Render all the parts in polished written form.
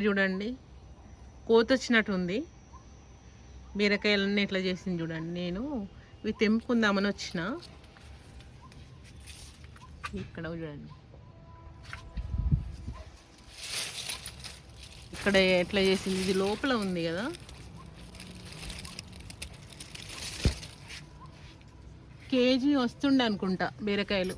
చూడండి, కోత వచ్చినట్టు ఉంది. బీరకాయలన్నీ ఎట్లా చేసింది చూడండి. నేను ఇవి తెంపుకుందామని వచ్చిన. ఇక్కడ చూడండి, ఇక్కడ ఎట్లా చేసింది. ఇది లోపల ఉంది కదా, కేజీ వస్తుండే అనుకుంటా బీరకాయలు.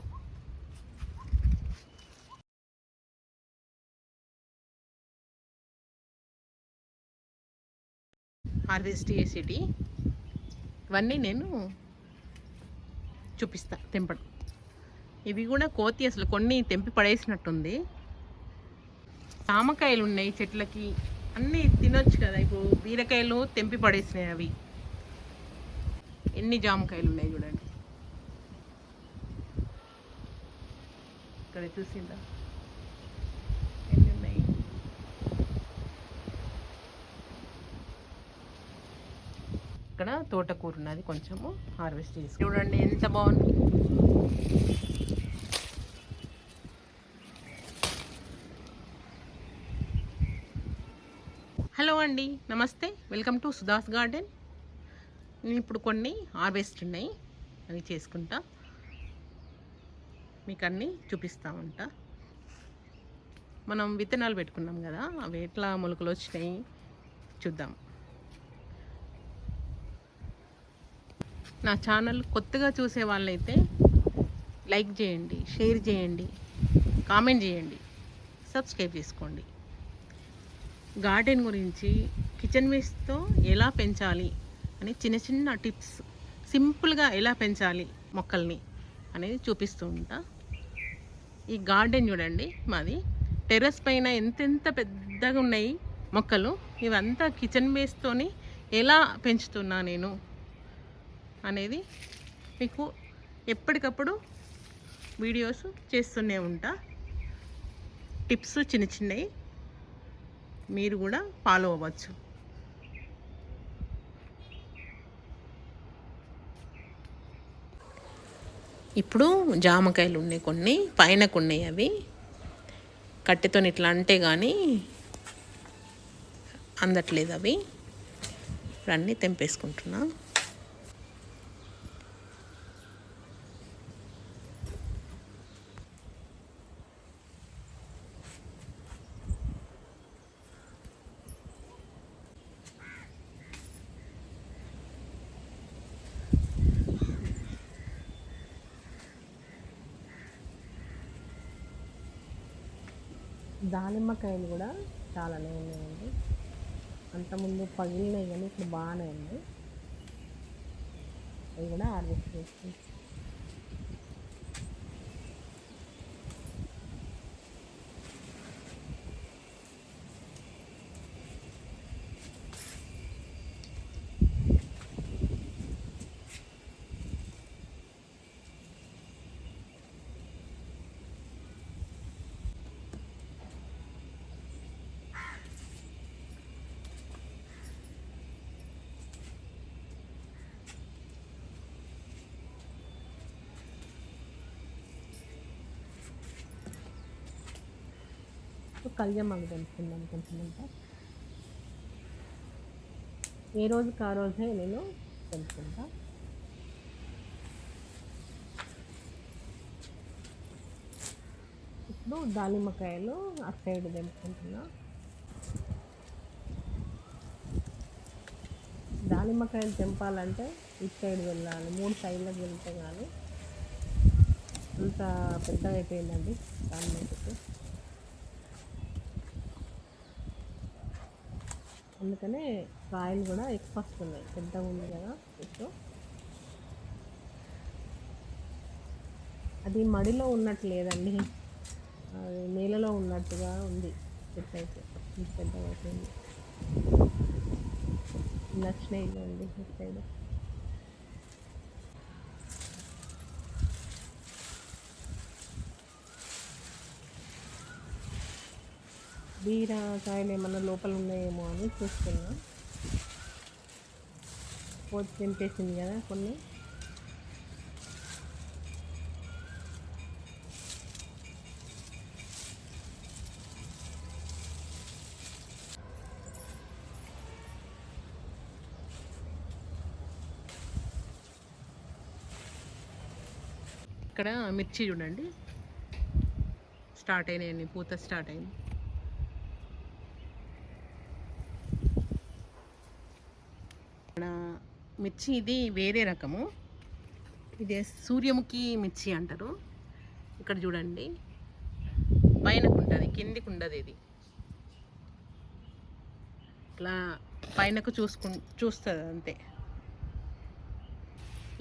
హార్వెస్ట్ చేసేటి ఇవన్నీ నేను చూపిస్తా తెంపడం. ఇవి కూడా కోతి అసలు కొన్ని తెంపి పడేసినట్టుంది. జామకాయలు ఉన్నాయి చెట్లకి, అన్నీ తినొచ్చు కదా. ఇప్పుడు బీరకాయలు తెంపి పడేసినాయి. అవి ఎన్ని జామకాయలు ఉన్నాయి చూడండి. ఇక్కడ చూసిందా ఎన్ని ఉన్నాయి. ఇక్కడ తోటకూర ఉన్నది, కొంచెము హార్వెస్ట్ చేసి చూడండి ఎంత బాగుంది. హలో అండి, నమస్తే, వెల్కమ్ టు సుధాస్ గార్డెన్. నేను ఇప్పుడు కొన్ని హార్వెస్ట్ ఉన్నాయి, అవి చేసుకుంటా మీకు అన్నీ చూపిస్తూ ఉంటా. మనం విత్తనాలు పెట్టుకున్నాం కదా, అవి ఎట్లా మొలకలు వచ్చినాయి చూద్దాం. నా ఛానల్ కొత్తగా చూసే వాళ్ళైతే లైక్ చేయండి, షేర్ చేయండి, కామెంట్ చేయండి, సబ్స్క్రైబ్ చేసుకోండి. గార్డెన్ గురించి, కిచెన్ వేస్ట్తో ఎలా పెంచాలి అని చిన్న చిన్న టిప్స్, సింపుల్గా ఎలా పెంచాలి మొక్కల్ని అనేది చూపిస్తూ ఉంటా. ఈ గార్డెన్ చూడండి, మాది టెర్రస్ పైన ఎంతెంత పెద్దగా ఉన్నాయి మొక్కలు. ఇవంతా కిచెన్ వేస్ట్తోని ఎలా పెంచుతున్నా నేను అనేది మీకు ఎప్పటికప్పుడు వీడియోస్ చేస్తూనే ఉంటా. టిప్స్ చిన్న చిన్నవి మీరు కూడా ఫాలో అవ్వచ్చు. ఇప్పుడు జామకాయలు ఉన్నాయి, కొన్ని పైనకు ఉన్నాయి. అవి కట్టెతో ఇట్లా అంటే కానీ అందట్లేదు. అవి ఇప్పుడు అన్నీ తెంపేసుకుంటున్నా. దానిమ్మకాయలు కూడా చాలానే ఉన్నాయండి. అంతకుముందు పగిలినాయి కానీ ఇప్పుడు బాగానే ఉన్నాయి. అవి కూడా హార్వెస్ట్ చేస్తాం. కళ్యామాకు తెలుసుకుందాం కొంచెం అంతా. ఏ రోజుకి ఆ రోజే నేను తెలుసుకుంటా. ఇప్పుడు దానిమ్మకాయలు అటు సైడ్ తెలుసుకుంటున్నా. దానిమ్మకాయలు తెంపాలంటే ఇటు సైడ్ వెళ్ళాలి, 3 సైడ్లకు వెళ్తే కానీ. అంత పెద్దగా అయిపోయిందండి దానిమ్మకి, అందుకనే కాయలు కూడా ఎక్కువ వస్తున్నాయి. పెద్దగా ఉంది కదా చెట్టు. అది మడిలో ఉన్నట్టు లేదండి, అది నేలలో ఉన్నట్టుగా ఉంది చెట్టు. అయితే ఇంత పెద్దగా అయిపోయింది. నచ్చినాయి అండి ఇటు సైడ్. బీరకాయలు ఏమన్నా లోపల ఉన్నాయేమో అని చూస్తున్నా. పోతే తెంపేసింది కదా కొన్ని. ఇక్కడ మిర్చి చూడండి స్టార్ట్ అయినాయండి, పూత స్టార్ట్ అయింది. ఇక్కడ మిర్చి ఇది వేరే రకము, ఇది సూర్యముఖి మిర్చి అంటారు. ఇక్కడ చూడండి పైనకు ఉంటుంది, కిందికి ఉండదు. ఇది ఇట్లా పైనకు చూస్తుంది అంతే.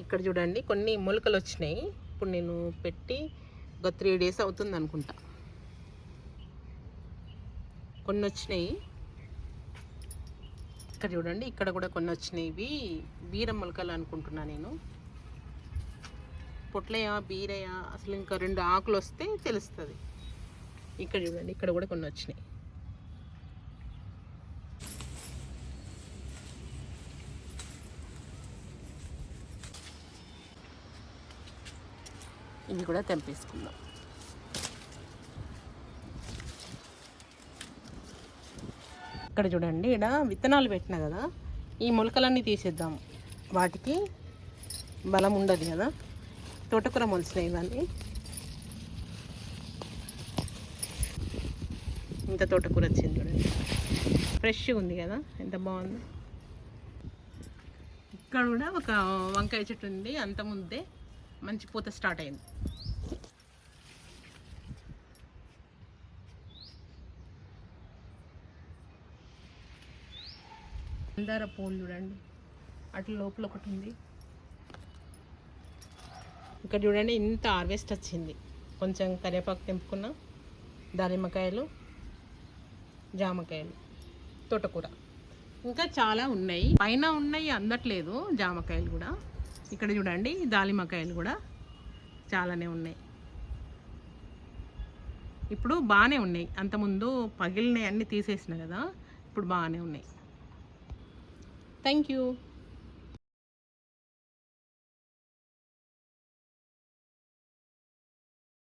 ఇక్కడ చూడండి కొన్ని మొలకలు వచ్చినాయి. ఇప్పుడు నేను పెట్టి ఒక 3 days అవుతుంది అనుకుంటా. కొన్ని వచ్చినాయి. ఇక్కడ చూడండి ఇక్కడ కూడా కొన్ని వచ్చినాయి. ఇవి బీర మొలకలు అనుకుంటున్నా నేను. పొట్లయా బీరయా అసలు ఇంకా 2 ఆకులు వస్తే తెలుస్తుంది. ఇక్కడ చూడండి ఇక్కడ కూడా కొన్ని వచ్చినాయి. ఇవి కూడా తెంపేసుకుందాం. ఇక్కడ చూడండి ఇక్కడ విత్తనాలు పెట్టినా కదా, ఈ మొలకలన్నీ తీసేద్దాం. వాటికి బలం ఉండదు కదా. తోటకూర మొలిచినాయి ఇవన్నీ. ఇంత తోటకూర వచ్చింది చూడండి, ఫ్రెష్గా ఉంది కదా, ఎంత బాగుంది. ఇక్కడ కూడా ఒక వంకాయ చెట్టు ఉంది, అంత ముందే మంచి పూత స్టార్ట్ అయింది. మందార పూలు చూడండి, అట్లా లోపల ఒకటి ఉంది. ఇక్కడ చూడండి ఇంత హార్వెస్ట్ వచ్చింది. కొంచెం కరివేపాకు తెంపుకున్న, దానిమ్మకాయలు, జామకాయలు, తోటకూర, ఇంకా చాలా ఉన్నాయి. పైన ఉన్నాయి అందట్లేదు జామకాయలు కూడా. ఇక్కడ చూడండి దానిమ్మకాయలు కూడా చాలానే ఉన్నాయి. ఇప్పుడు బాగానే ఉన్నాయి. అంతకుముందు పగిలినవి అన్నీ తీసేసిన కదా, ఇప్పుడు బాగానే ఉన్నాయి. Thank you.